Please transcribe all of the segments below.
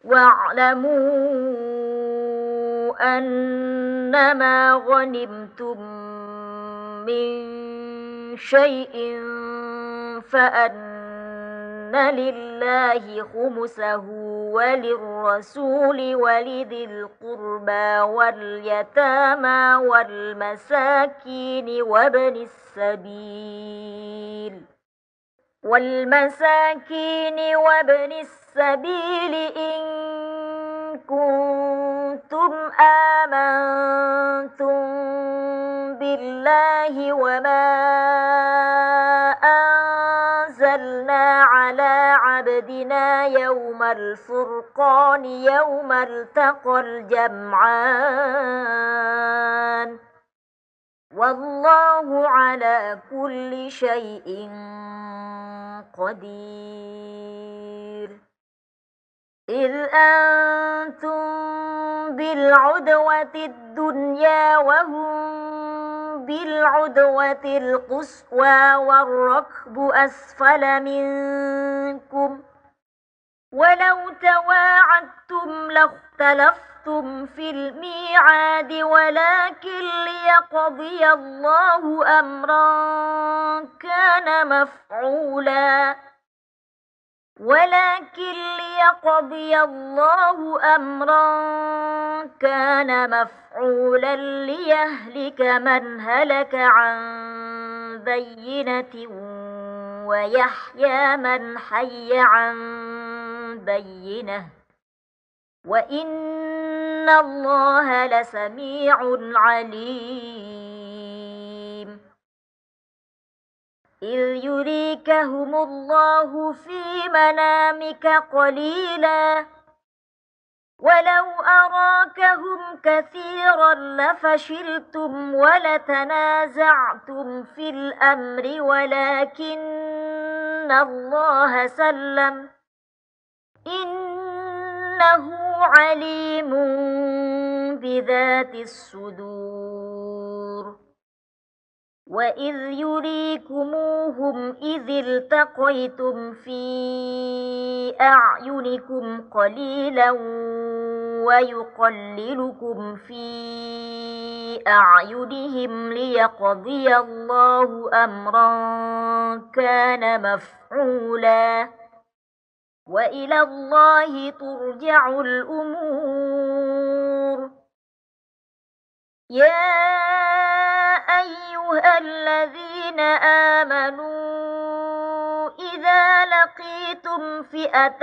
واعلموا أنما غنمتم من شيء فأن لله خمسه وللرسول ولذي القربى واليتامى والمساكين وابن السبيل إن كنتم آمنتم بالله وما أنزلنا على عبدنا يوم الفرقان يوم التقى الجمعان والله على كل شيء قدير. إذ أنتم بالعدوة الدنيا وهم بالعدوة القصوى والركب أسفل منكم ولو تواعدتم لاختلفتم في الميعاد ولكن ليقضي الله أمرا كان مفعولا ليهلك من هلك عن بينة ويحيى من حي عن بينة وإن الله لسميع عليم. إذ يريكهم الله في منامك قليلا ولو أراكهم كثيرا لفشلتم ولتنازعتم في الأمر ولكن الله سلم إنه عليم بذات الصدور. وإذ يريكموهم إذ التقيتم في أعينكم قليلا ويقللكم في أعينهم ليقضي الله أمرا كان مفعولا وإلى الله ترجع الأمور. يا أيها الذين آمنوا إذا لقيتم فئة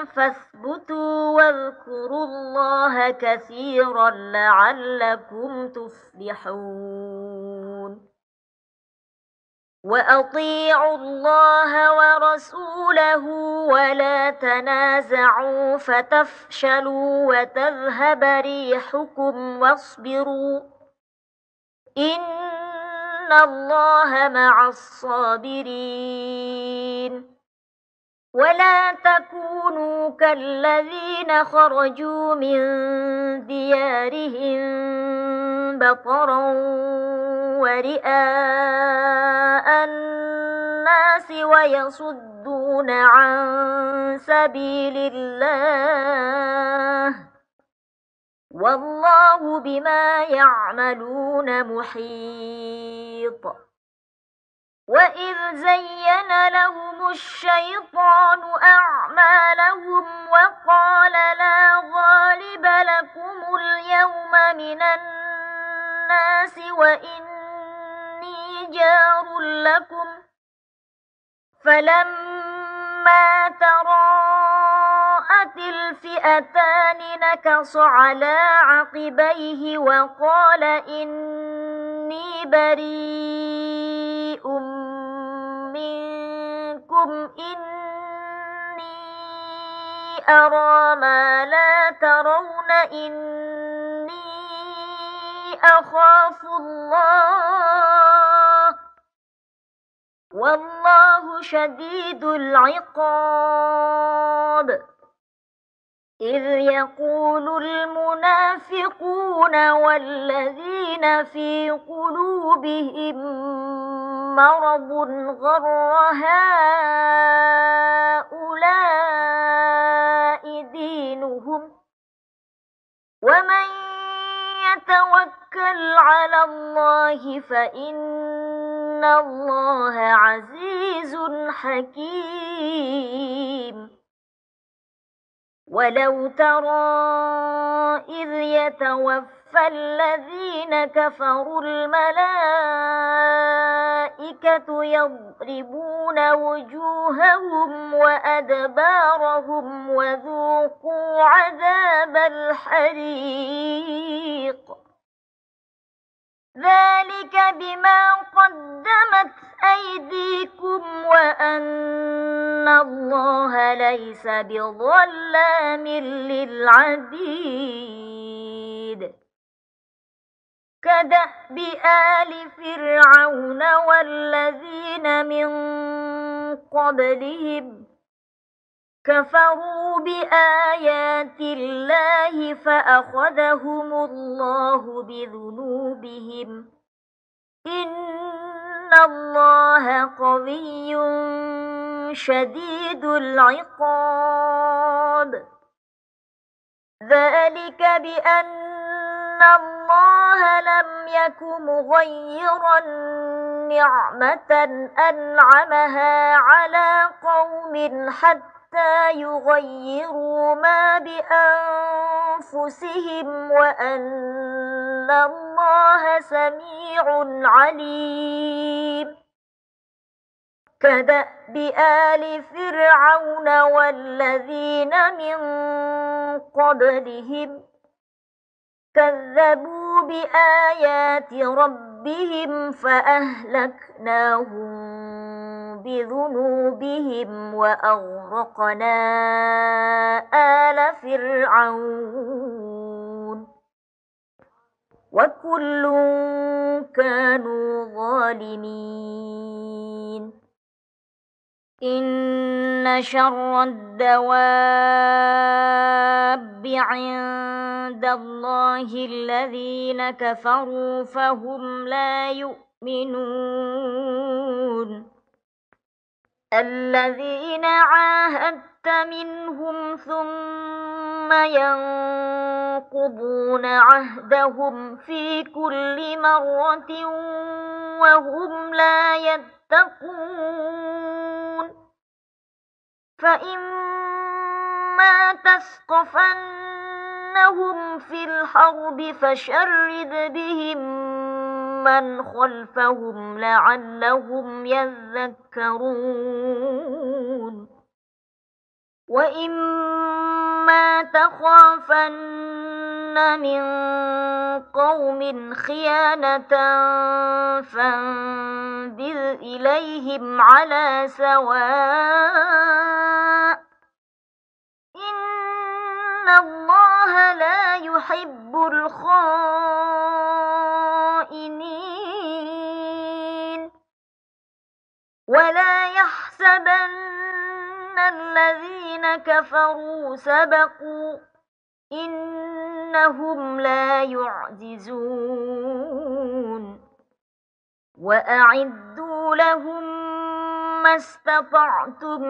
فاثبتوا واذكروا الله كثيرا لعلكم تفلحون. وأطيعوا الله ورسوله ولا تنازعوا فتفشلوا وتذهب ريحكم واصبروا إن الله مع الصابرين. ولا تكونوا كالذين خرجوا من ديارهم بطرا ورئاء الناس ويصدون عن سبيل الله والله بما يعملون محيط. وإذ زين لهم الشيطان أعمالهم وقال لا غالب لكم اليوم من الناس وإني جار لكم فلما تراءت الفئتان نكص على عقبيه وقال إني بريء منكم إني أرى ما لا ترون إني أخاف الله والله شديد العقاب. إذ يقول المنافقون والذين في قلوبهم مرض غر هؤلاء دينهم منهم ومن يتوكل على الله فإن الله عزيز حكيم ولو ترى إذ يتوفى الذين كفروا الملائكة يضربون وجوههم وأدبارهم وذوقوا عذاب الحريق ذلك بما قدمت أيديكم وأن الله ليس بظلام للعبيد كدأب آل فرعون والذين من قبلهم كفروا بآيات الله فأخذهم الله بذنوبهم إن الله قوي شديد العقاب ذلك بأن الله لم يك مغيرا نعمة أنعمها على قوم حتى يغيروا ما بأنفسهم وأن الله سميع عليم كدأب آل فرعون والذين من قبلهم كذبوا بآيات ربهم فأهلكناهم بذنوبهم وأغرقنا آل فرعون وكل كانوا ظالمين إن شر الدواب عند الله الذين كفروا فهم لا يؤمنون الذين عاهدت منهم ثم ينقضون عهدهم في كل مرة وهم لا يتقون فإما تثقفنهم في الحرب فشرد بهم من خلفهم لعلهم يذكرون وإما تخافن من قوم خيانة فانبذ إليهم على سواء إن الله لا يحب الخائنين ولا يحسبن الذين كفروا سبقوا إنهم لا يعجزون وأعدوا لهم ما استطعتم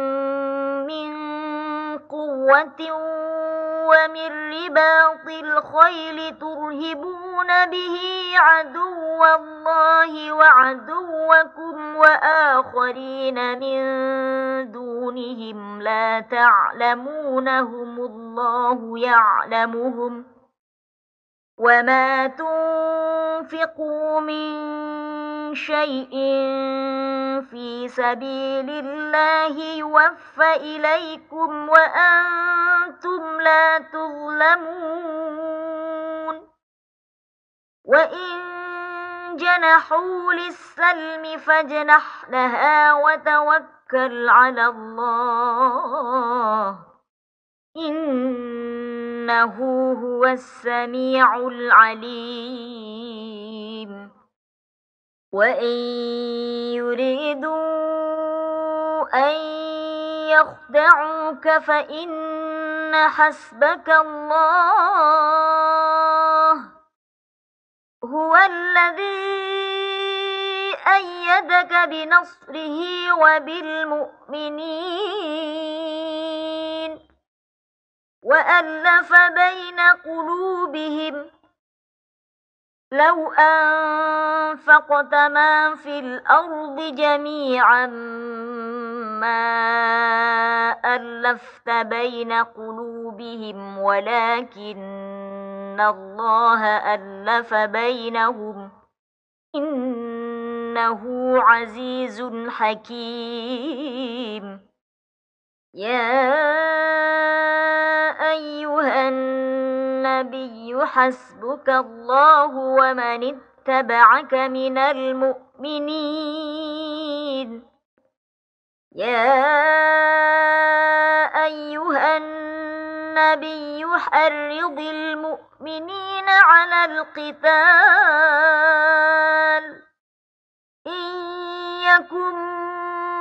من قوة ومن رباط الخيل ترهبون به عدو الله وعدوكم وآخرين من دونهم لا تعلمونهم الله يعلمهم وما تنفقوا من شيء في سبيل الله يوفى إليكم وأنتم لا تظلمون وإن جنحوا للسلم فاجنح لها وتوكل على الله إنه هو السميع العليم وإن يريدوا أن يخدعوك فإن حسبك الله هو الذي أيدك بنصره وبالمؤمنين وألف بين قلوبهم لو أنفقت ما في الأرض جميعا ما ألفت بين قلوبهم ولكن الله ألف بينهم إنه عزيز حكيم. يا أيها النبي حسبك الله ومن اتبعك من المؤمنين. يا أيها النبي حرض المؤمنين على القتال إن يكن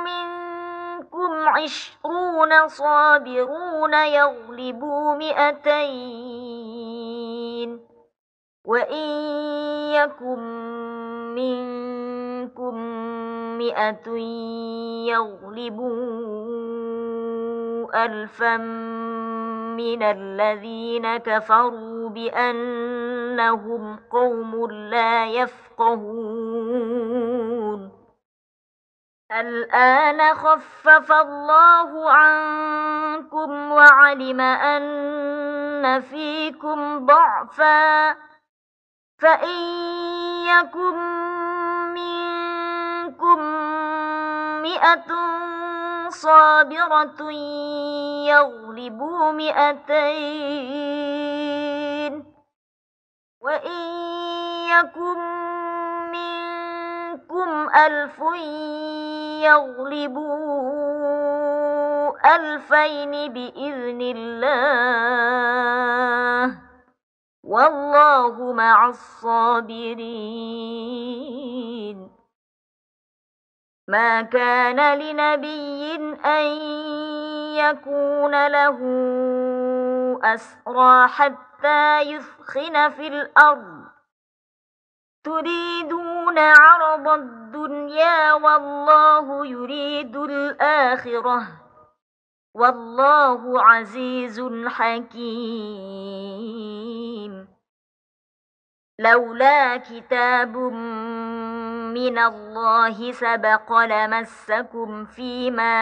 منكم 20 صابرون يغلبوا 200 وإن يكن منكم 100 يغلبوا 1000 من الذين كفروا بأنهم قوم لا يفقهون. الآن خفف الله عنكم وعلم أن فيكم ضعفا فإن يكن منكم 100 صابرة يغلبوا 200 وإن يكن منكم 1000 يغلبوا 2000 بإذن الله والله مع الصابرين. ما كان لنبي أن يكون له أسرى حتى يثخن في الأرض تريدون عرض الدنيا والله يريد الآخرة والله عزيز حكيم. لولا كتاب من الله سبق لمسكم فيما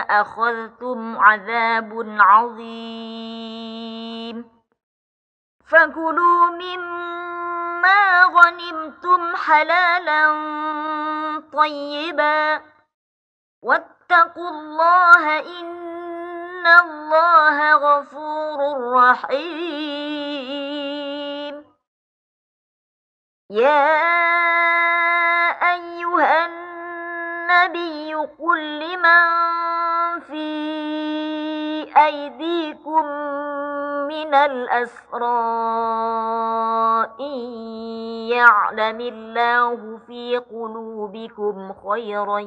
أخذتم عذاب عظيم فكلوا مما غنمتم حلالا طيبا واتقوا الله إن الله غفور رحيم. يا أيها النبي قل لمن في أيديكم من الأسرى إن يعلم الله في قلوبكم خيرا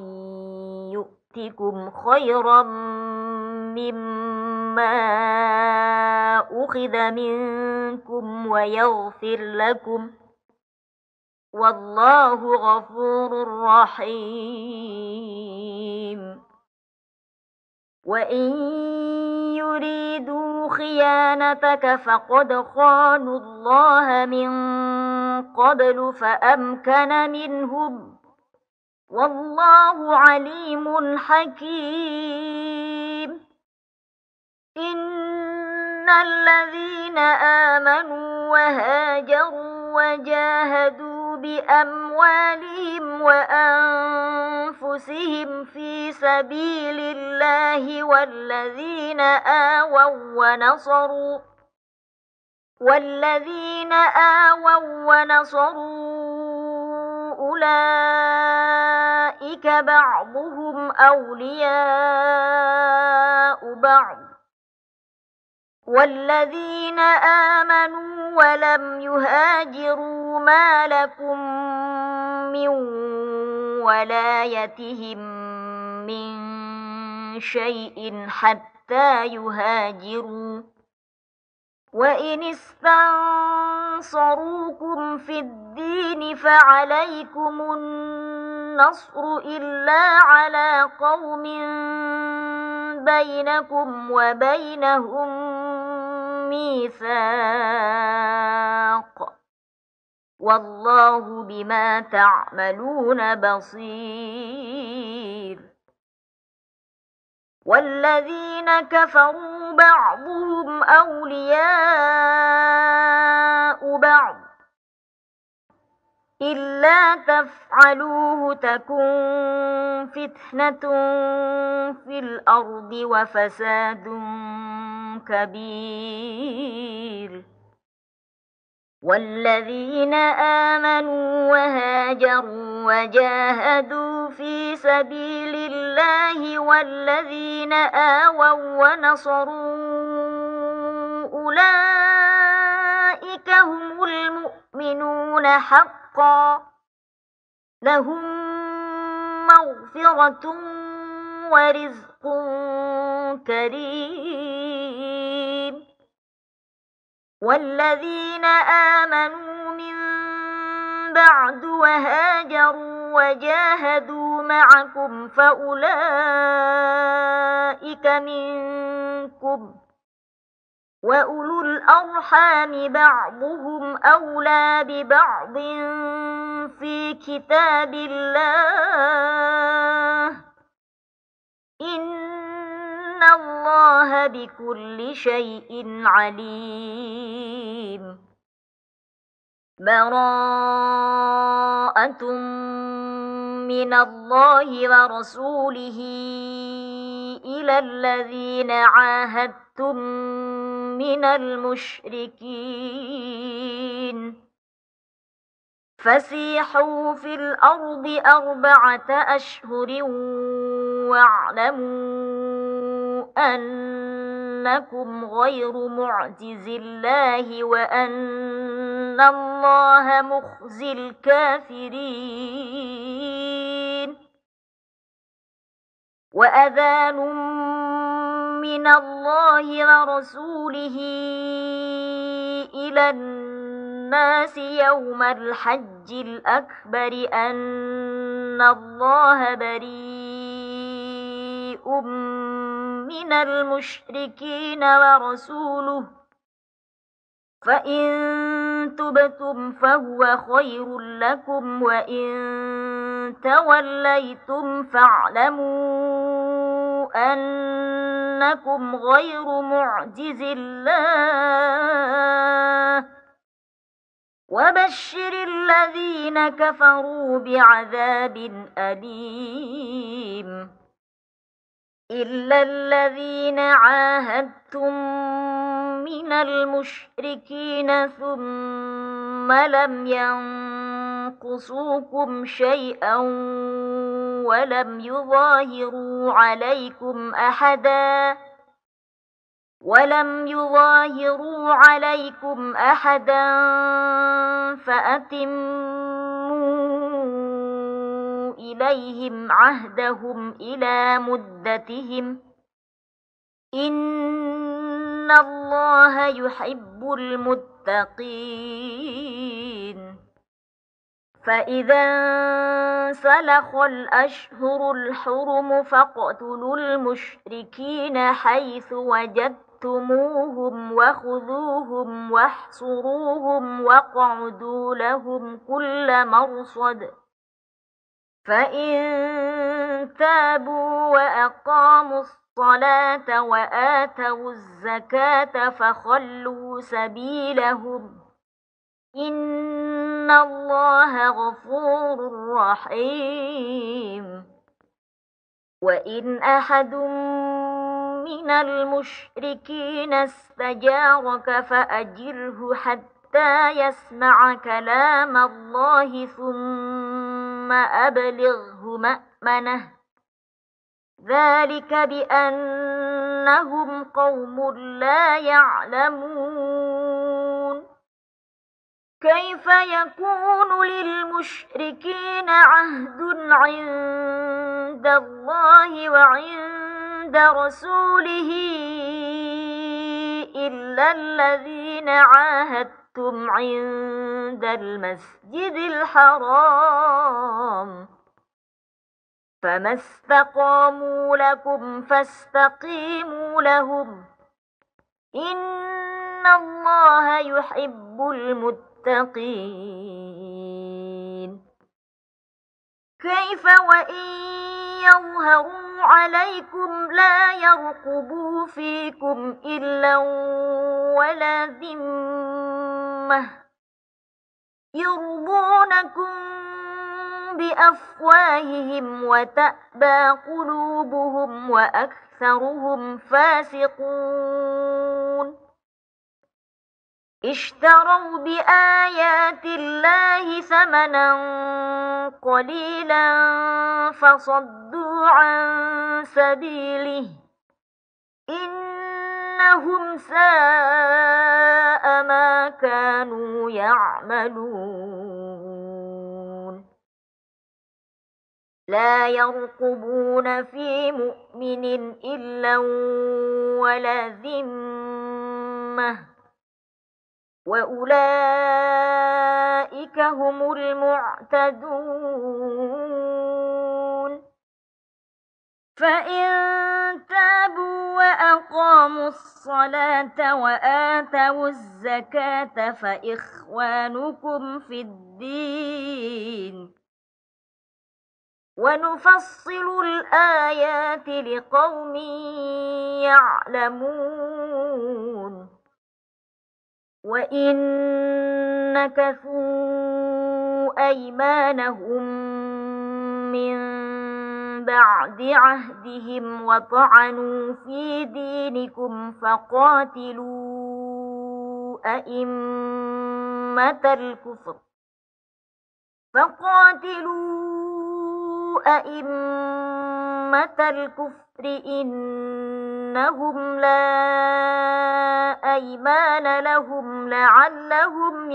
يؤتكم خيرا مما أخذ منكم ويغفر لكم والله غفور رحيم. وإن يريدوا خيانتك فقد خانوا الله من قبل فأمكن منهم والله عليم حكيم. إن الذين آمنوا وهاجروا وجاهدوا بأموالهم وأنفسهم في سبيل الله والذين آووا ونصروا أولئك بعضهم أولياء بعض والذين آمنوا ولم يهاجروا ما لكم من ولايتهم من شيء حتى يهاجروا وإن استنصروكم في الدين فعليكم النصر إلا على قوم بينكم وبينهم ميثاق والله بما تعملون بصير والذين كفروا بعضهم أولياء بعض إلا تفعلوه تكن فتنة في الأرض وفساد كبير والذين آمنوا وهاجروا وجاهدوا في سبيل الله والذين آووا ونصروا أولئك هم المؤمنون حقا لهم مغفرة ورزق كريم والذين آمنوا من بعد وهاجروا وجاهدوا معكم فأولئك منكم وأولو الأرحام بعضهم أولى ببعض في كتاب الله إن الله بكل شيء عليم براءة من الله ورسوله إلى الذين عاهدتم من المشركين فسيحوا في الأرض 4 أشهر واعلموا أنكم غير معجز الله وأن الله مخزي الكافرين وأذان من الله ورسوله إلى الناس يوم الحج الأكبر أن الله بريء من المشركين ورسوله فإن تبتم فهو خير لكم وإن توليتم فاعلموا أنكم غير معجز الله وبشر الذين كفروا بعذاب أليم إلا الذين عاهدتم من المشركين ثم لم ينقصوكم شيئا ولم يظاهروا عليكم أحدا فأتموا إليهم عهدهم إلى مدتهم إن الله يحب المتقين فإذا انسلخ الأشهر الحرم فاقتلوا المشركين حيث وجدتموهم وخذوهم واحصروهم واقعدوا لهم كل مرصد فإن تابوا وأقاموا الصلاة وآتوا الزكاة فخلوا سبيلهم إن الله غفور رحيم وإن أحد من المشركين استجارك فأجره حتى يسمع كلام الله ثم أبلغه مأمنه ذلك بأنهم قوم لا يعلمون كيف يكون للمشركين عهد عند الله وعند رسوله إلا الذين عاهدتم عند المسجد الحرام فما استقاموا لكم فاستقيموا لهم إن الله يحب المتقين. كيف وإن يظهروا عليكم لا يرقبوا فيكم إلا ولا ذمة يرضونكم بأفواههم وتأبى قلوبهم وأكثرهم فاسقون. اشتروا بآيات الله ثمنا قليلا فصدوا عن سبيله إنهم ساء ما كانوا يعملون. لا يرقبون في مؤمن إلا ولا ذمة وأولئك هم المعتدون. فإن تابوا وأقاموا الصلاة وآتوا الزكاة فإخوانكم في الدين ونفصل الآيات لقوم يعلمون. وإن نكثوا أيمانهم من بعد عهدهم وطعنوا في دينكم فقاتلوا أئمة الكفر إنهم لا أيمان لهم لعلهم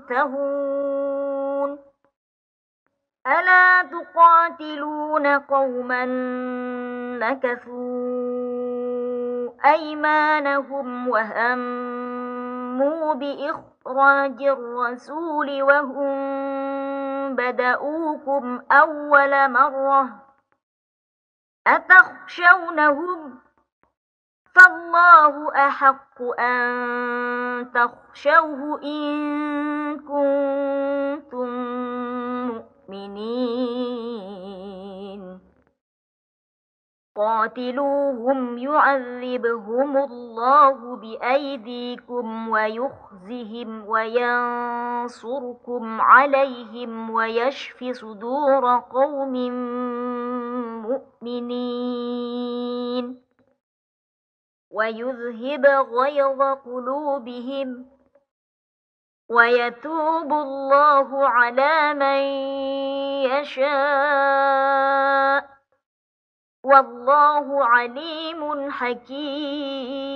ينتهون. ألا تقاتلون قوما نكثوا أيمانهم وهموا بإخراج الرسول وهم بدؤوكم أول مرة أتخشونهم فالله أحق أن تخشوه إن كنتم مؤمنين. قاتلوهم يعذبهم الله بأيديكم ويخزهم وينصركم عليهم ويشف صدور قوم مؤمنين ويذهب غيظ قلوبهم ويتوب الله على من يشاء والله عليم حكيم.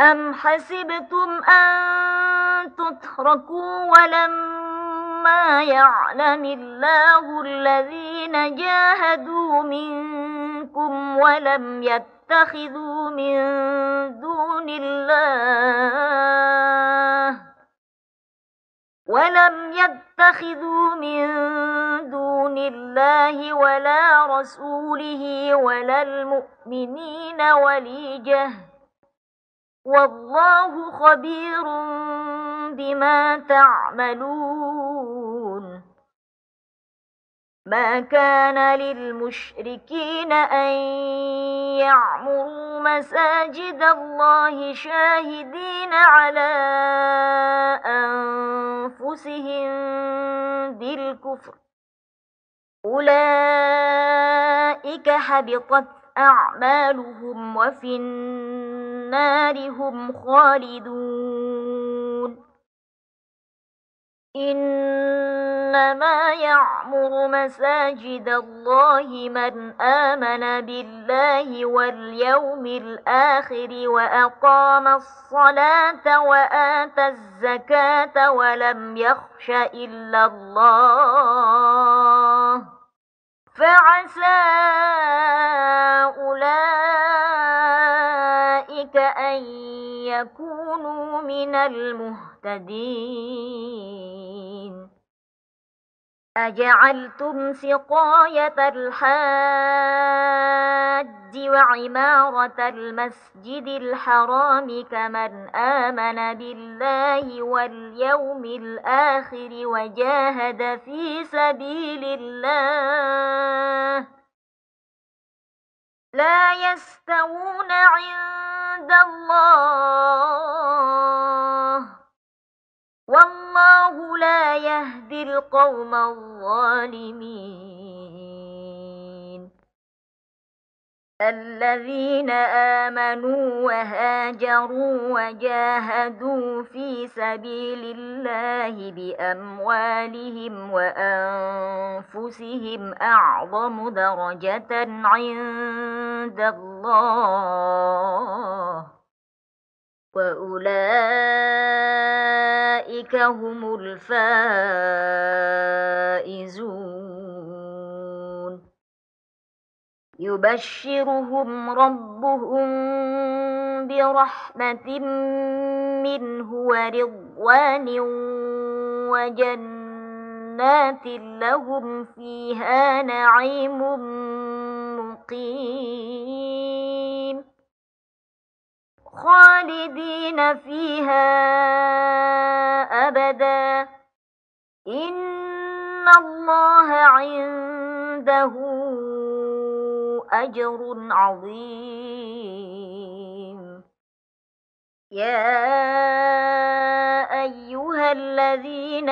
أم حسبتم أن تتركوا ولما يعلم الله الذين جاهدوا منكم ولم يتخذوا من دون الله ولا رسوله ولا المؤمنين وليجة والله خبير بما تعملون. ما كان للمشركين أن يعمروا مساجد الله شاهدين على أنفسهم بالكفر أولئك حبطت أعمالهم وفي النار هم خالدون. إنما يعمر مساجد الله من آمن بالله واليوم الآخر وأقام الصلاة وآتى الزكاة ولم يخش إلا الله فعسى أولئك أن يكونوا من المهتدين. أجعلتم سقاية الحاج وعمارة المسجد الحرام كمن آمن بالله واليوم الآخر وجاهد في سبيل الله لا يستوون عند الله والله لا يهدي القوم الظالمين الذين آمنوا وهاجروا وجاهدوا في سبيل الله بأموالهم وأنفسهم أعظم درجة عند الله وأولئك هم الفائزون يبشرهم ربهم برحمة منه ورضوان وجنات لهم فيها نعيم مقيم خالدين فيها أبدا إن الله عنده أجر عظيم يا أيها الذين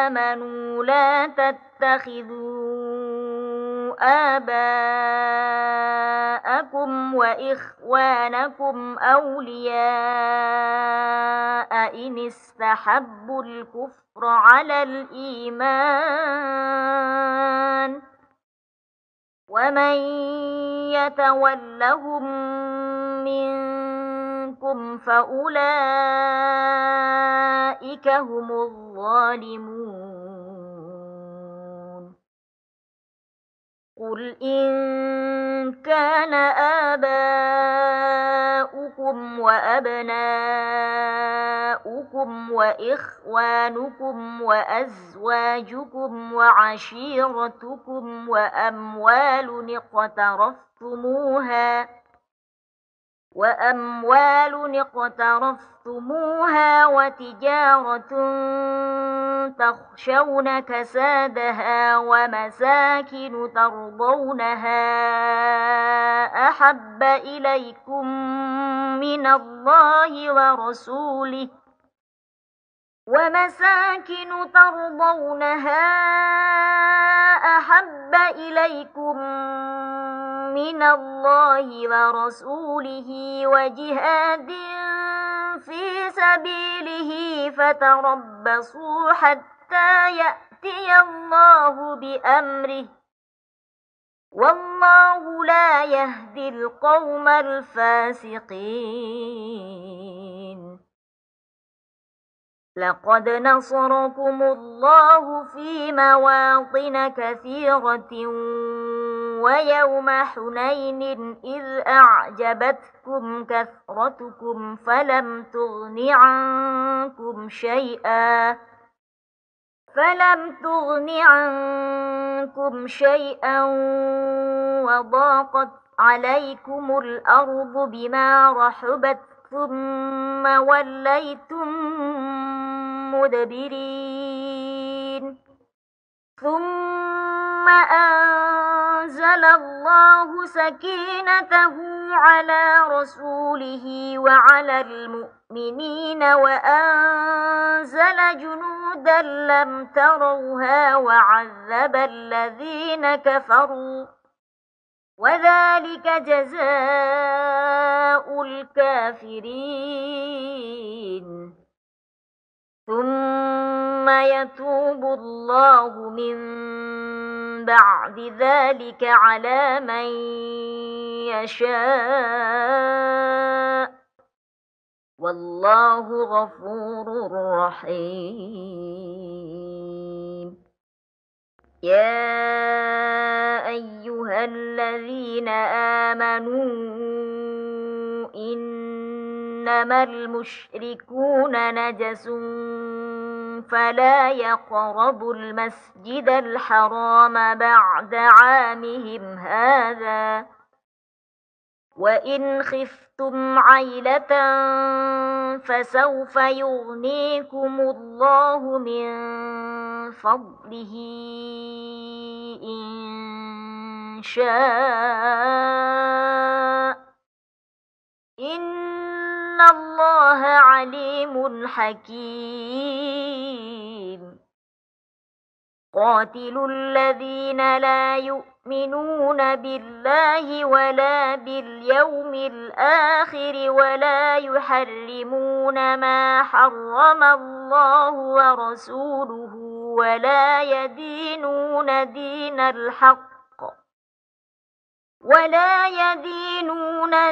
آمنوا لا تتخذوا آباءكم وإخوانكم أولياء إن استحبوا الكفر على الإيمان ومن يتولهم منكم فأولئك هم الظالمون قل إن كان آباؤكم وأبناؤكم وإخوانكم وأزواجكم وعشيرتكم وأموال اقترفتموها وتجارة تخشون كسادها ومساكن ترضونها أحب إليكم من الله ورسوله وجهاد في سبيله فتربصوا حتى يأتي الله بأمره والله لا يهدي القوم الفاسقين لقد نصركم الله في مواطن كثيرة ويوم حنين إذ أعجبتكم كثرتكم فلم تغن عنكم شيئا وضاقت عليكم الأرض بما رحبت ثم وليتم مدبرين ثم أنزل الله سكينته على رسوله وعلى المؤمنين وأنزل جنودا لم تروها وعذب الذين كفروا وذلك جزاء الكافرين ثم يتوب الله من بعد ذلك على من يشاء والله غفور رحيم يا أيها الذين آمنوا إن إنما المشركون نجس فلا يقربوا المسجد الحرام بعد عامهم هذا وإن خفتم عيلة فسوف يغنيكم الله من فضله إن شاء إن الله عليم حكيم قاتلوا الذين لا يؤمنون بالله ولا باليوم الآخر ولا يحرمون ما حرم الله ورسوله ولا يدينون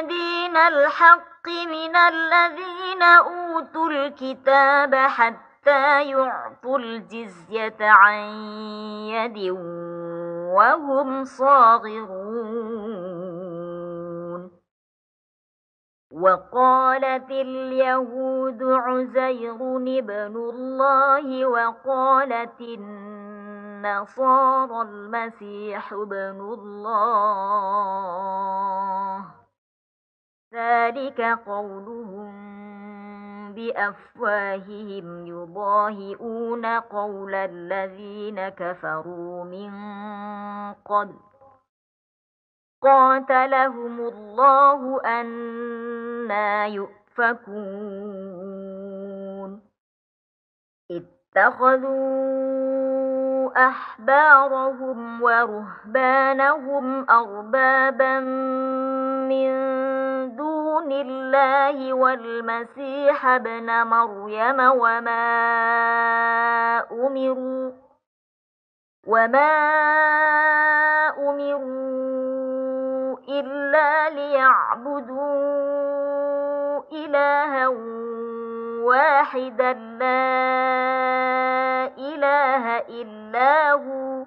دين الحق من الذين أوتوا الكتاب حتى يعطوا الجزية عن يد وهم صاغرون وقالت اليهود عزير ابن الله وقالت النصارى المسيح ابن الله ذلك قولهم بأفواههم يضاهئون قول الذين كفروا من قبل قاتلهم الله أنى يؤفكون اتخذوا أحبارهم ورهبانهم أربابا من دون الله والمسيح ابن مريم وما أمروا إلا ليعبدوا إلها واحدا لا إله إلا هو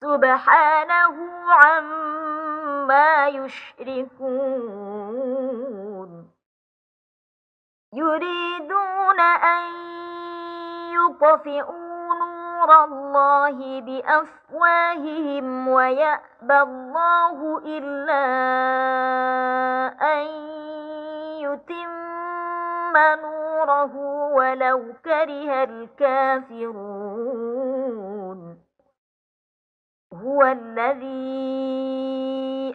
سبحانه عما يشركون يريدون أن يطفئوا نور الله بأفواههم ويأبى الله إلا أن يتم نوره ولو كره الكافرون هو الذي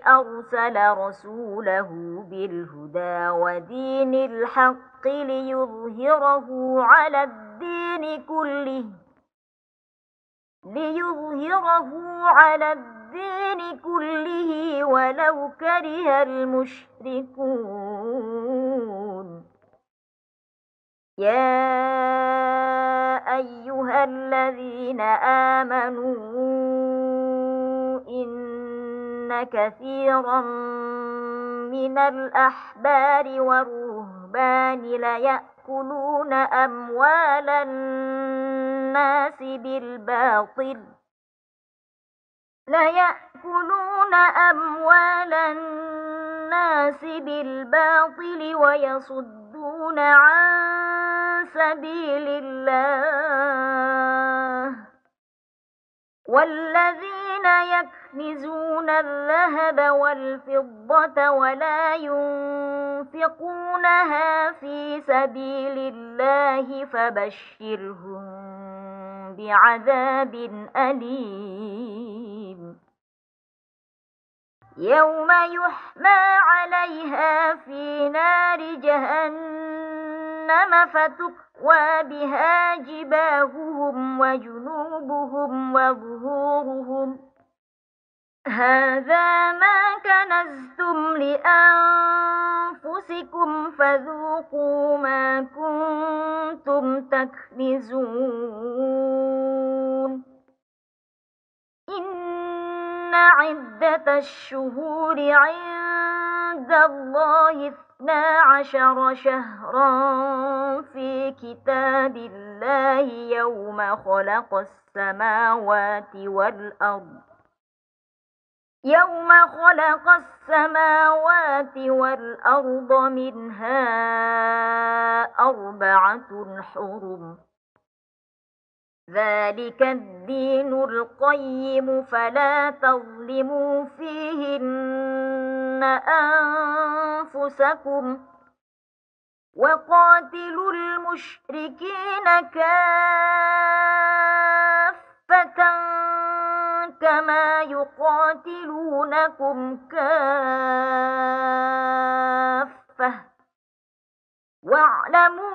أرسل رسوله بالهدى ودين الحق ليظهره على الدين كله ولو كره المشركون يا أيها الذين آمنوا إن كثيرا من الأحبار والرهبان ليأكلون أموال الناس بالباطل ويصدون عن سبيل الله والذين يكنزون الذهب والفضة ولا ينفقونها في سبيل الله فبشرهم بعذاب أليم يوم يحمى عليها في نار جهنم فتكوى بها جباههم وجنوبهم وظهورهم هذا ما كنزتم لأنفسكم فذوقوا ما كنتم تكنزون إن عدة الشهور عند الله 12 شهرا في كتاب الله يوم خلق السماوات والأرض يوم خلق السماوات والأرض منها أربعة حرم ذلك الدين القيم فلا تظلموا فيهن أنفسكم وقاتلوا المشركين كافة كما يقاتلونكم كافة واعلموا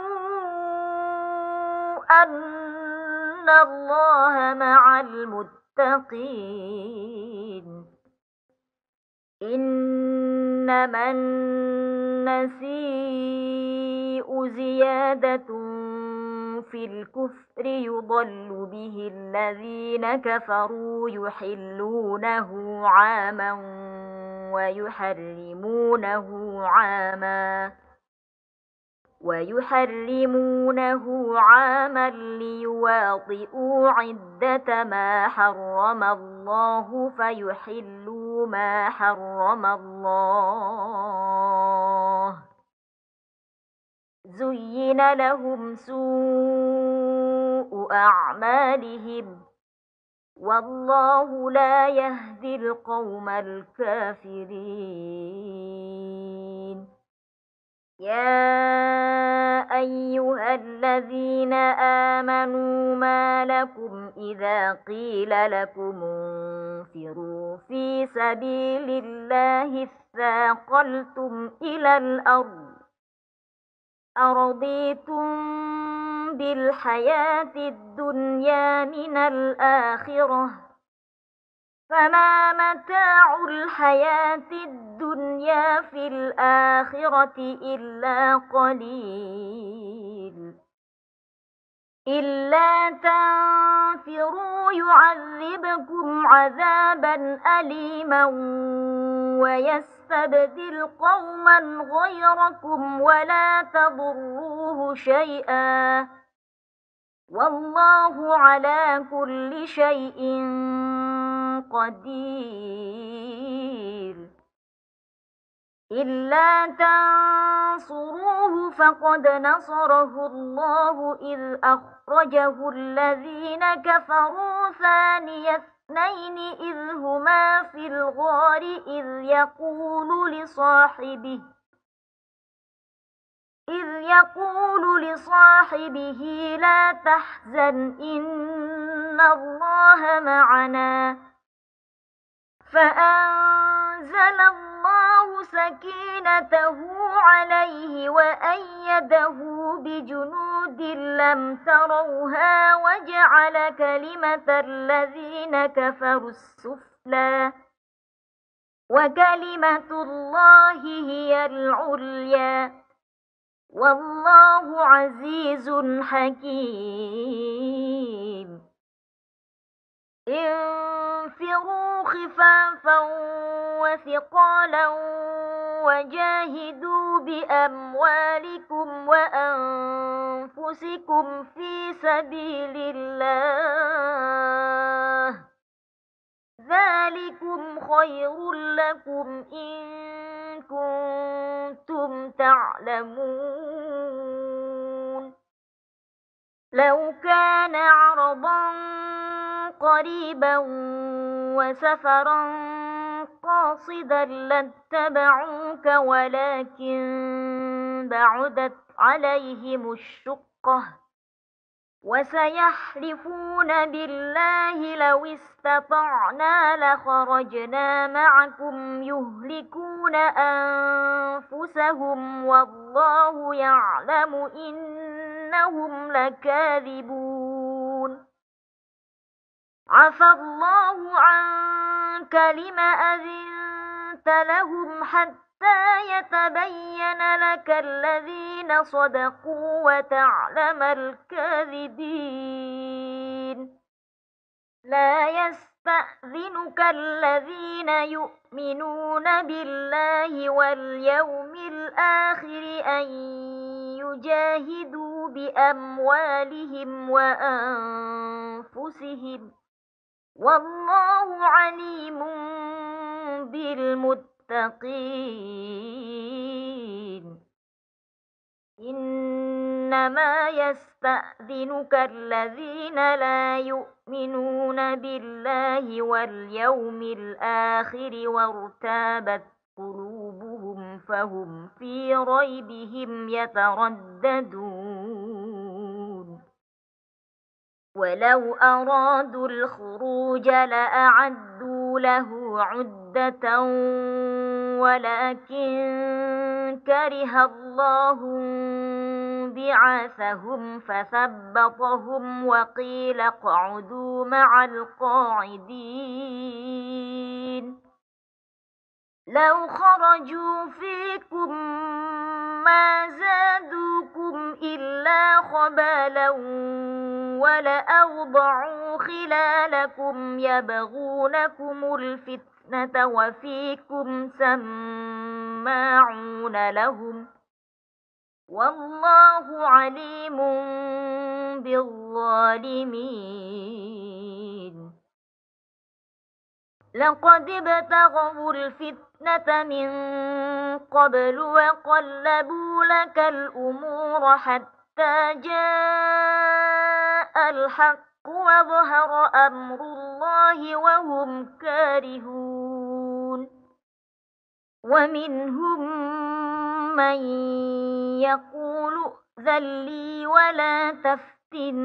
أن الله مع المتقين إنما النسيء زيادة في الكفر يضل به الذين كفروا يحلونه عاما ويحرمونه عاما ليواطئوا عدة ما حرم الله فيحلوا ما حرم الله زين لهم سوء أعمالهم والله لا يهدي القوم الكافرين يا أيها الذين آمنوا ما لكم إذا قيل لكم انفروا في سبيل الله اثاقلتم إلى الأرض أرضيتم بالحياة الدنيا من الآخرة فما متاع الحياة الدنيا في الآخرة إلا قليل إلا تنفروا يعذبكم عذابا أليما ويستبدل قوما غيركم ولا تضروه شيئا والله على كل شيء قدير إلا تنصروه فقد نصره الله إذ أخرجه الذين كفروا ثاني اثنين إذ هما في الغار إذ يقول لصاحبه لا تحزن إن الله معنا فأنزل الله سكينته عليه وأيده بجنود لم تروها وجعل كلمة الذين كفروا السفلى وكلمة الله هي العليا والله عزيز حكيم انفروا خفافا وثقالا وجاهدوا بأموالكم وأنفسكم في سبيل الله ذلكم خير لكم إن كنتم تعلمون لو كان عرضا قريبا وسفرا قاصدا لاتبعوك ولكن بعدت عليهم الشقة وسيحلفون بالله لو استطعنا لخرجنا معكم يهلكون أنفسهم والله يعلم إنهم لكاذبون عفى الله عنك لم أذنت لهم حتى يتبين لك الذين صدقوا وتعلم الكاذبين لا يستأذنك الذين يؤمنون بالله واليوم الآخر أن يجاهدوا بأموالهم وأنفسهم والله عليم بالمتقين إنما يستأذنك الذين لا يؤمنون بالله واليوم الآخر وارتابت قلوبهم فهم في ريبهم يترددون ولو أرادوا الخروج لأعدوا له عدة ولكن كره الله بعاثهم فثبطهم وقيل اقعدوا مع القاعدين لو خرجوا فيكم ما زادوكم إلا خبالا ولأوضعوا خلالكم يبغونكم الفتنة وفيكم سماعون لهم والله عليم بالظالمين لقد ابتغوا الفتنة من قبل وقلبوا لك الأمور حتى جاء الحق وظهر أمر الله وهم كارهون ومنهم من يقول ائذن لي ولا تفتني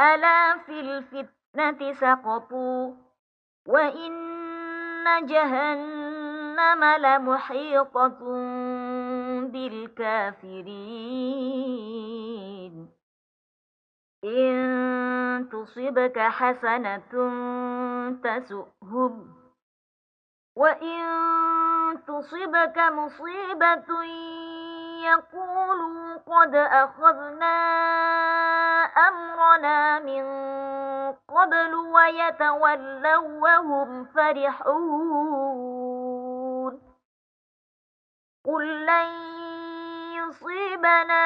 ألا في الفتنة سقطوا وإن جهنم لمحيطة بالكافرين إن تصبك حسنة تسؤهم وإن تصبك مصيبة يقولوا قد أخذنا أمرنا من قبل ويتولوا وهم فرحون قل لن يصيبنا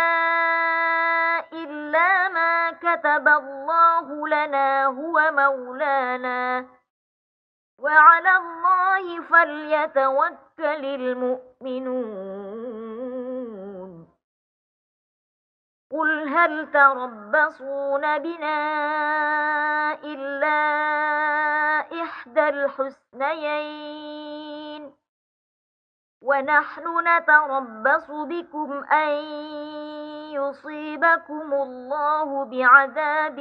إلا ما كتب الله لنا هو مولانا وعلى الله فليتوكل المؤمنون قل هل تربصون بنا إلا إحدى الحسنيين ونحن نتربص بكم أن يصيبكم الله بعذاب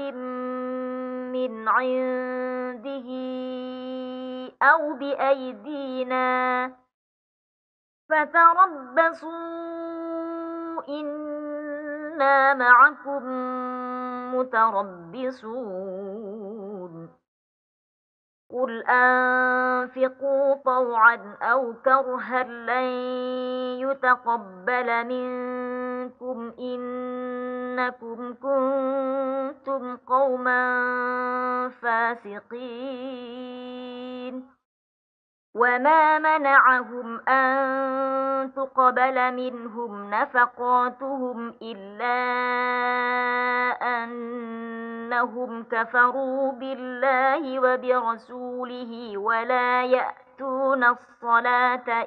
من عنده أو بأيدينا فتربصوا إنا معكم متربصون قل أنفقوا طوعا أو كرها لن يتقبل منكم إنكم كنتم قوما فاسقين وما منعهم أن تقبل منهم نفقاتهم إلا أنهم كفروا بالله وبرسوله ولا يأتون الصلاة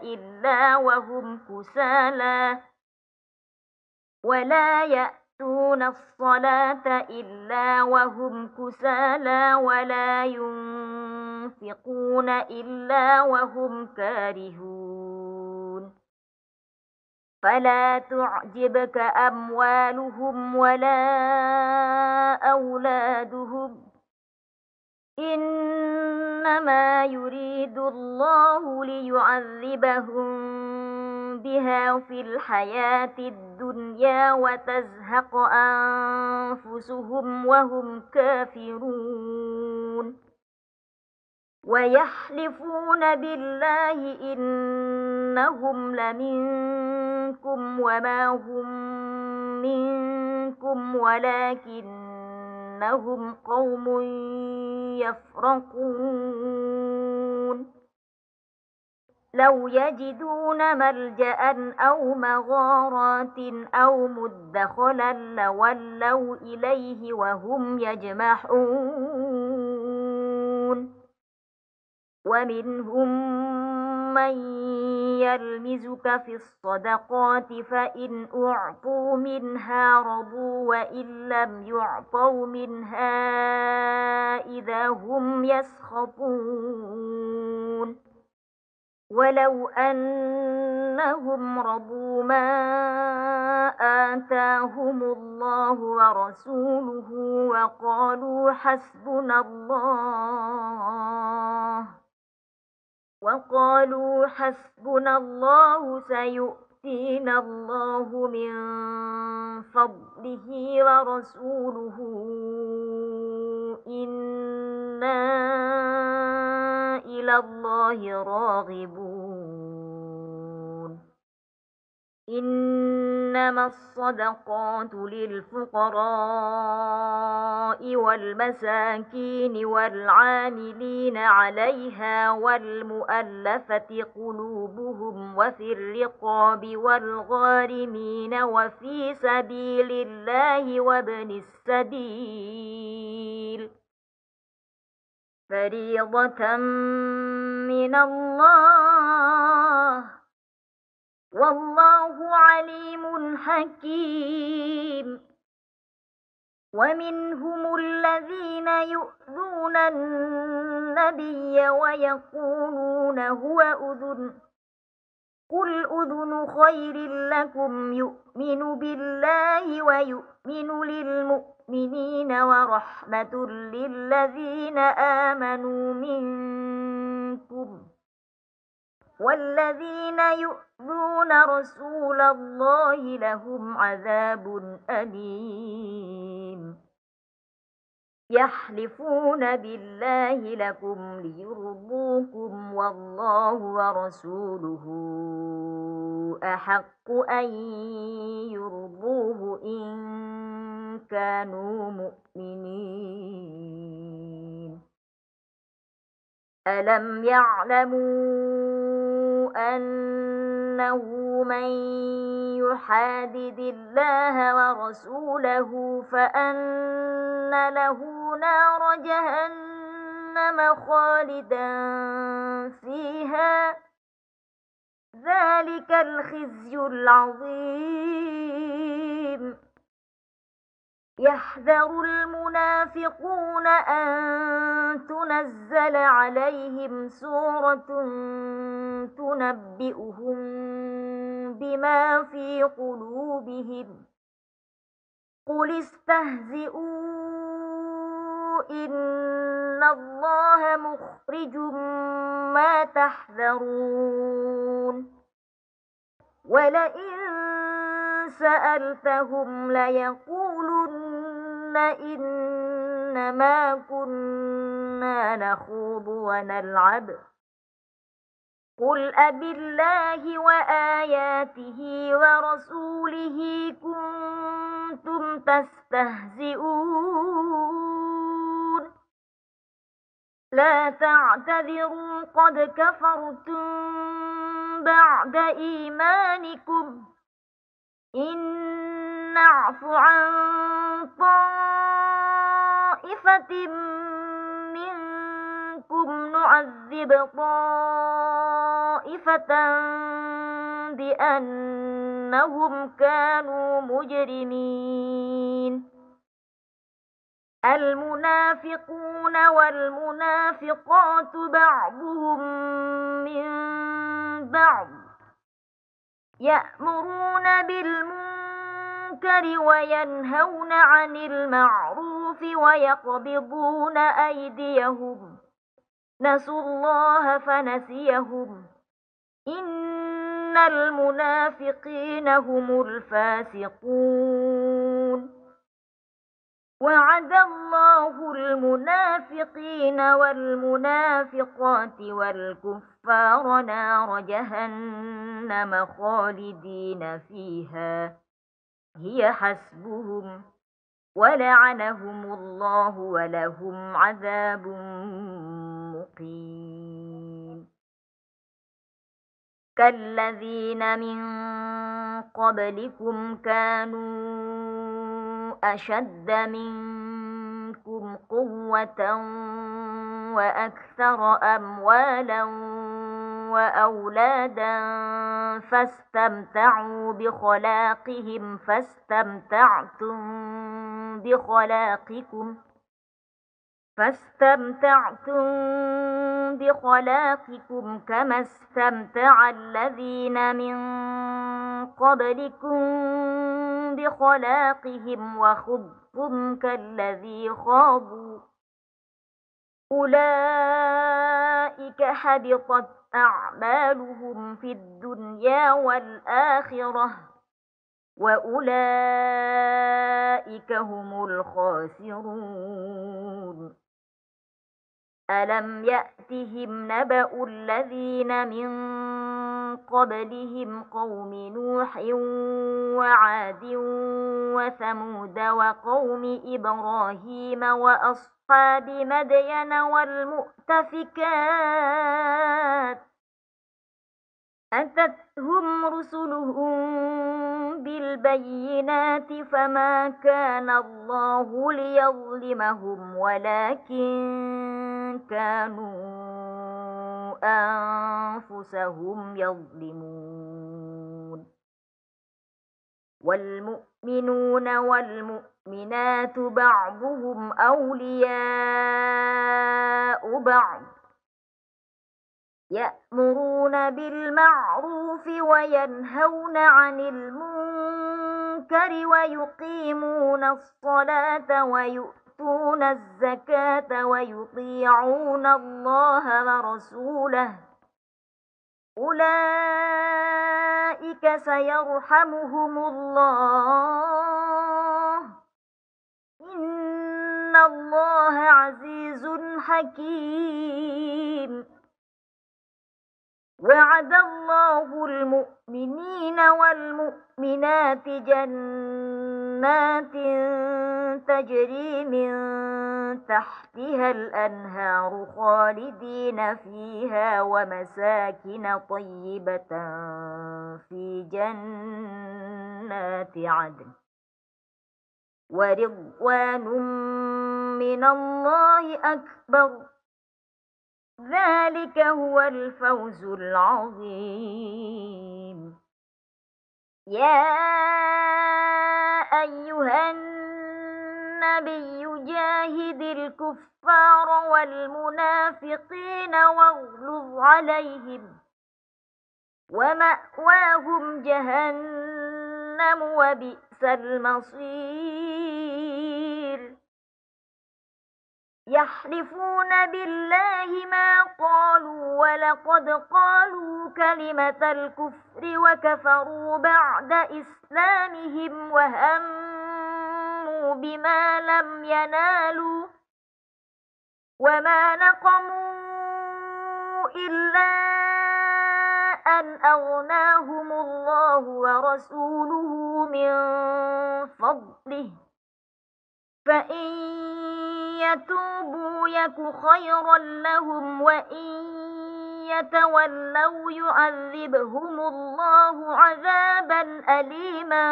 إلا وهم كسالى ولا ينفقون إلا وهم كارهون فلا تعجبك أموالهم ولا أولادهم إنما يريد الله ليعذبهم بها في الحياة الدنيا وتزهق أنفسهم وهم كافرون ويحلفون بالله إنهم لمنكم وما هم منكم ولكنهم قوم يفرقون لو يجدون ملجأ أو مغارات أو مدخلا لولوا إليه وهم يجمحون ومنهم من يلمزك في الصدقات فإن أعطوا منها رضوا وإن لم يعطوا منها إذا هم يسخطون ولو أنهم رضوا ما آتاهم الله ورسوله وقالوا حسبنا الله سيؤتينا الله من فضله ورسوله إنا إلى الله راغبون إنما الصدقات للفقراء والمساكين والعاملين عليها والمؤلفة قلوبهم وفي الرقاب والغارمين وفي سبيل الله وابن السبيل فريضة من الله والله عليم حكيم ومنهم الذين يؤذون النبي ويقولون هو أذن قل أذن خير لكم يؤمن بالله ويؤمن للمؤمنين ورحمة للذين آمنوا منكم والذين يؤذون رسول الله لهم عذاب أليم يحلفون بالله لكم ليرضوكم والله ورسوله أحق أن يرضوه إن كانوا مؤمنين ألم يعلموا أنه من يحادد الله ورسوله فأن له نار جهنم خالدا فيها ذلك الخزي العظيم يحذر المنافقون أن تنزل عليهم سورة تنبئهم بما في قلوبهم قل استهزئوا إن الله مخرج ما تحذرون ولئن سألتهم ليقولن إنما كنا نخوض ونلعب قل أبالله وآياته ورسوله كنتم تستهزئون لا تعتذروا قد كفرتم بعد إيمانكم إن نعف عن طائفة منكم نعذب طائفة بأنهم كانوا مجرمين المنافقون والمنافقات بعضهم من بعض يأمرون بالمنكر وينهون عن المعروف ويقبضون أيديهم نسوا الله فنسيهم إن المنافقين هم الفاسقون وعد الله المنافقين والمنافقات والكفار نار جهنم خالدين فيها هي حسبهم ولعنهم الله ولهم عذاب مقيم كالذين من قبلكم كانوا أشد منكم قوة وأكثر أموالا وأولادا فاستمتعتم بخلاقكم كما استمتع الذين من قبلكم بخلاقهم وخضتم كالذي خاضوا أولئك حبطت أعمالهم في الدنيا والآخرة وأولئك هم الخاسرون ألم يأتهم نبأ الذين من قبلهم قوم نوح وعاد وثمود وقوم إبراهيم وأصحاب مدين والمؤتفكات أتتهم رسلهم بالبينات فما كان الله ليظلمهم ولكن كانوا أنفسهم يظلمون والمؤمنون والمؤمنات بعضهم أولياء بعض يأمرون بالمعروف وينهون عن المنكر ويقيمون الصلاة ويؤتون الزكاة ويطيعون الله ورسوله أولئك سيرحمهم الله إن الله عزيز حكيم وعد الله المؤمنين والمؤمنات جنات تجري من تحتها الأنهار خالدين فيها ومساكن طيبة في جنات عدن ورضوان من الله أكبر ذلك هو الفوز العظيم يا أيها النبي جاهد الكفار والمنافقين واغلظ عليهم ومأواهم جهنم وبئس المصير يحلفون بالله ما قالوا ولقد قالوا كلمة الكفر وكفروا بعد إسلامهم وهموا بما لم ينالوا وما نقموا إلا أن أغناهم الله ورسوله من فضله فإن يتوبوا يك خيرا لهم وإن يتولوا يعذبهم الله عذابا أليما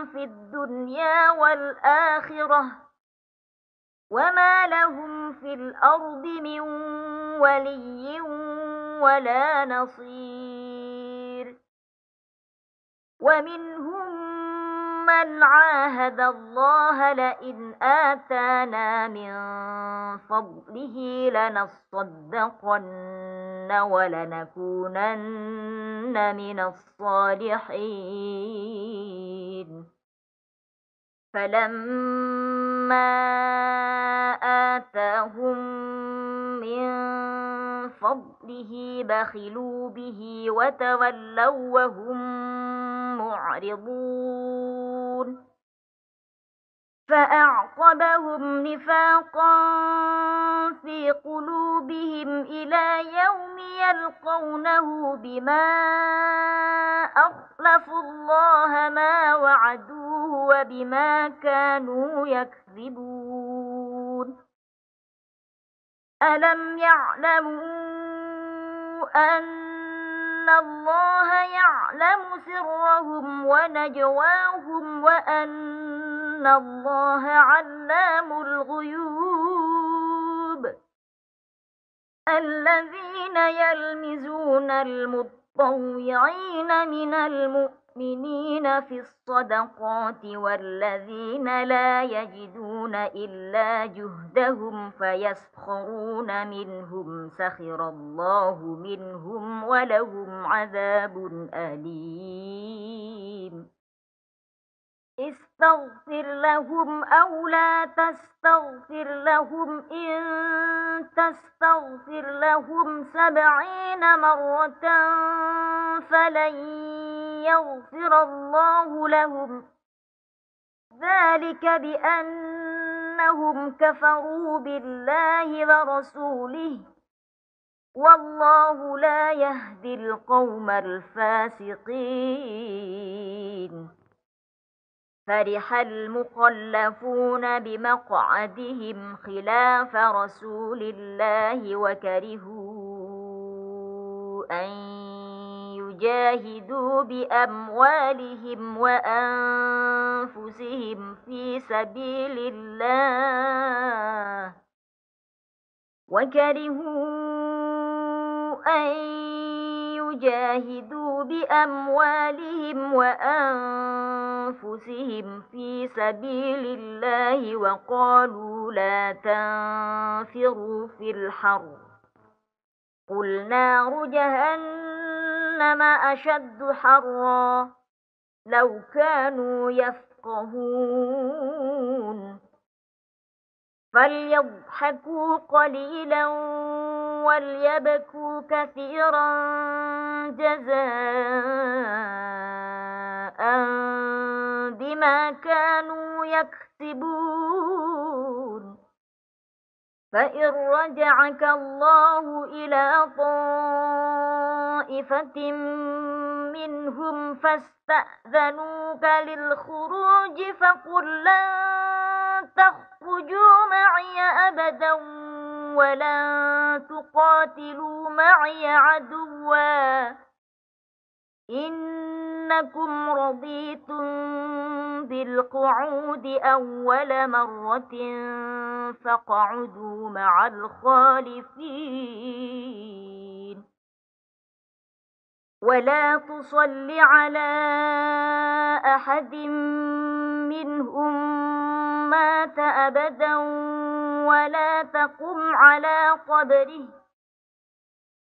في الدنيا والآخرة وما لهم في الأرض من ولي ولا نصير ومنهم من عاهد الله لئن آتانا من فضله لنصدقن ولنكونن من الصالحين فلما آتاهم من فضله بخلوا به وتولوا وهم معرضون فأعقبهم نفاقا في قلوبهم إلى يوم يلقونه بما أخلفوا الله ما وعدوه وبما كانوا يكذبون ألم يعلموا أن الله يعلم سرهم ونجواهم وأن الله علام الغيوب الذين يلمزون المطوعين من المؤمنين في الصدقات والذين لا يجدون إلا جهدهم فيسخرون منهم سخر الله منهم ولهم عذاب أليم استغفر لهم أو لا تستغفر لهم إن تستغفر لهم 70 مرة فلن يغفر الله لهم ذلك بأنهم كفروا بالله ورسوله والله لا يهدي القوم الفاسقين فرح المخلفون بمقعدهم خلاف رسول الله وكرهوا أن يجاهدوا بأموالهم وأنفسهم في سبيل الله وقالوا لا تنفروا في الحر قل نار جهنم أشد حرا لو كانوا يفقهون فليضحكوا قليلا وليبكوا كثيرا جزاء بما كانوا يكسبون فإن رجعك الله إلى طائفة منهم فاستأذنوك للخروج فقل لن تخرجوا معي أبدا ولن تقاتلوا معي عدوا إنكم رضيتم بالقعود أول مرة فاقعدوا مع الخالفين ولا تصل على أحد منهم مات أبدا ولا تقم على قبره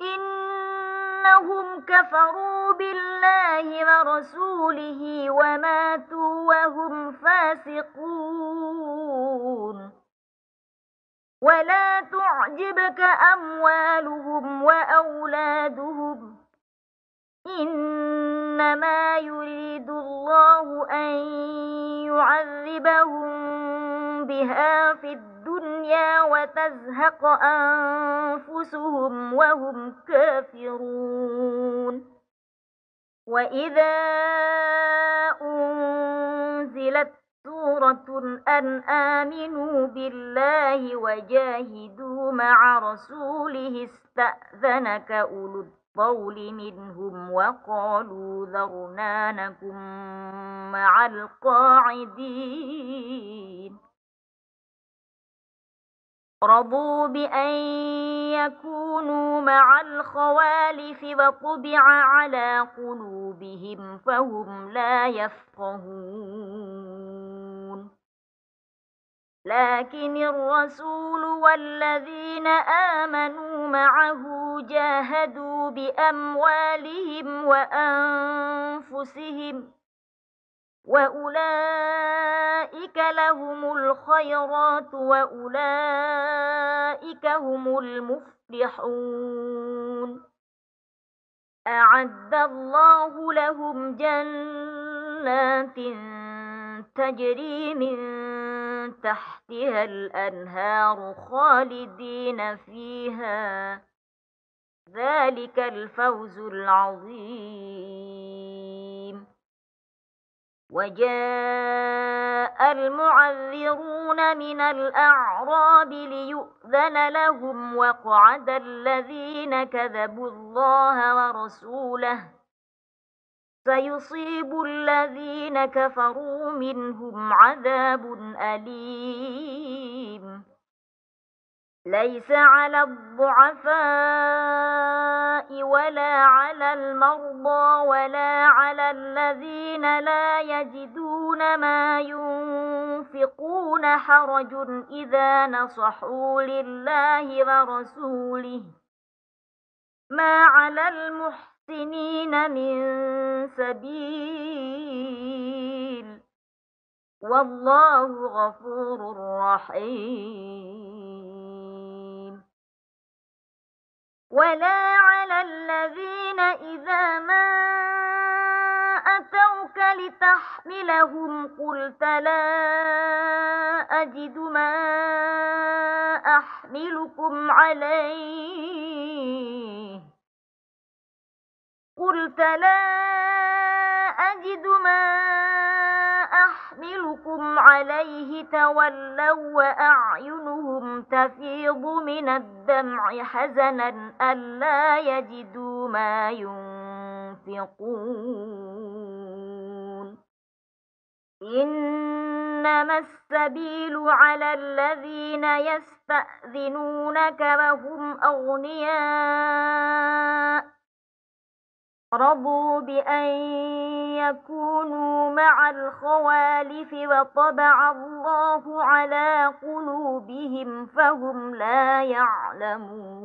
إنهم كفروا بالله ورسوله وماتوا وهم فاسقون ولا تعجبك أموالهم وأولادهم إنما يريد الله أن يعذبهم بها في الدنيا وتزهق أنفسهم وهم كافرون وإذا أنزلت سورة أن آمنوا بالله وجاهدوا مع رسوله استأذنك أولو الطول منهم وقالوا ذرنا نكن مع القاعدين رضوا بأن يكونوا مع الخوالف وطبع على قلوبهم فهم لا يفقهون لكن الرسول والذين آمنوا معه جاهدوا بأموالهم وأنفسهم وأولئك لهم الخيرات وأولئك هم المفلحون أعد الله لهم جنات تجري من تحتها الأنهار خالدين فيها ذلك الفوز العظيم وجاء المعذرون من الأعراب ليؤذن لهم وقعد الذين كذبوا الله ورسوله سيصيب الذين كفروا منهم عذاب أليم ليس على الضعفاء ولا على المرضى ولا على الذين لا يجدون ما ينفقون حرج إذا نصحوا لله ورسوله ما على المحسنين من سبيل والله غفور رحيم. ولا على الذين إذا ما أتوك لتحملهم قلت لا أجد ما أحملكم عليه تولوا وأعينهم تفيض من الدمع حزنا ألا يجدوا ما ينفقون. إنما السبيل على الذين يستأذنونك وهم أغنياء رضوا بأن يكونوا مع الخوالف وطبع الله على قلوبهم فهم لا يعلمون.